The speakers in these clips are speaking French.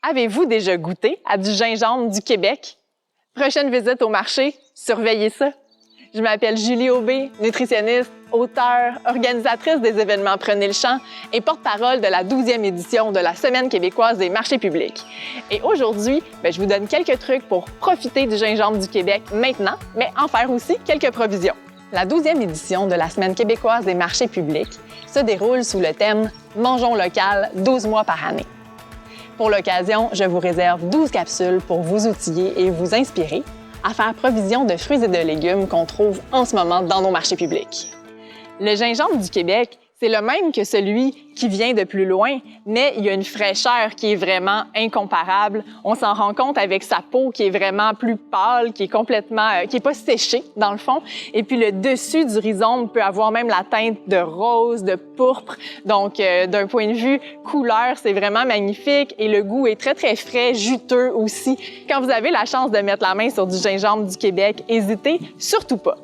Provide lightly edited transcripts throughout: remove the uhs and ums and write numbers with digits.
Avez-vous déjà goûté à du gingembre du Québec? Prochaine visite au marché, surveillez ça. Je m'appelle Julie Aubé, nutritionniste, auteure, organisatrice des événements Prenez le champ et porte-parole de la 12e édition de la Semaine québécoise des marchés publics. Et aujourd'hui, je vous donne quelques trucs pour profiter du gingembre du Québec maintenant, mais en faire aussi quelques provisions. La 12e édition de la Semaine québécoise des marchés publics se déroule sous le thème « Mangeons local 12 mois par année ». Pour l'occasion, je vous réserve 12 capsules pour vous outiller et vous inspirer à faire provision de fruits et de légumes qu'on trouve en ce moment dans nos marchés publics. Le gingembre du Québec, c'est le même que celui qui vient de plus loin, mais il y a une fraîcheur qui est vraiment incomparable. On s'en rend compte avec sa peau qui est vraiment plus pâle, qui est pas séchée dans le fond. Et puis le dessus du rhizome peut avoir même la teinte de rose, de pourpre. Donc d'un point de vue couleur, c'est vraiment magnifique et le goût est très très frais, juteux aussi. Quand vous avez la chance de mettre la main sur du gingembre du Québec, hésitez surtout pas.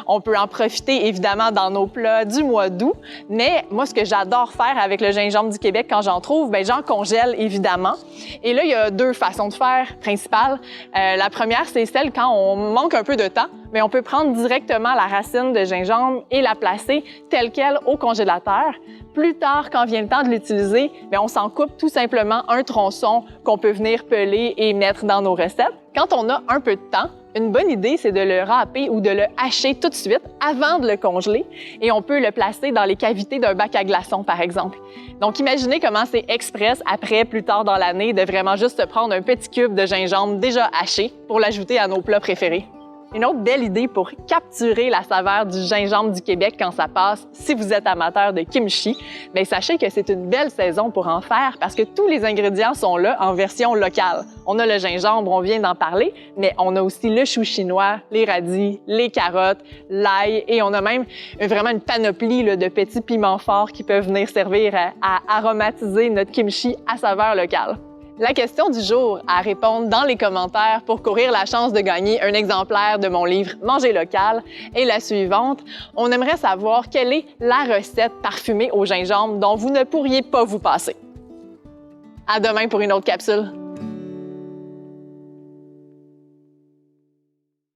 On peut en profiter évidemment dans nos plats du mois d'août, mais moi ce que j'adore faire avec le gingembre du Québec quand j'en trouve, j'en congèle évidemment. Et là, il y a deux façons de faire principales. La première, c'est celle quand on manque un peu de temps, mais on peut prendre directement la racine de gingembre et la placer telle quelle au congélateur. Plus tard, quand vient le temps de l'utiliser, on s'en coupe tout simplement un tronçon qu'on peut venir peler et mettre dans nos recettes. Quand on a un peu de temps, une bonne idée, c'est de le râper ou de le hacher tout de suite avant de le congeler et on peut le placer dans les cavités d'un bac à glaçons, par exemple. Donc, imaginez comment c'est express après, plus tard dans l'année, de vraiment juste se prendre un petit cube de gingembre déjà haché pour l'ajouter à nos plats préférés. Une autre belle idée pour capturer la saveur du gingembre du Québec quand ça passe, si vous êtes amateur de kimchi, sachez que c'est une belle saison pour en faire parce que tous les ingrédients sont là en version locale. On a le gingembre, on vient d'en parler, mais on a aussi le chou chinois, les radis, les carottes, l'ail et on a même vraiment une panoplie de petits piments forts qui peuvent venir servir à aromatiser notre kimchi à saveur locale. La question du jour à répondre dans les commentaires pour courir la chance de gagner un exemplaire de mon livre Manger local est la suivante. On aimerait savoir quelle est la recette parfumée au gingembre dont vous ne pourriez pas vous passer. À demain pour une autre capsule.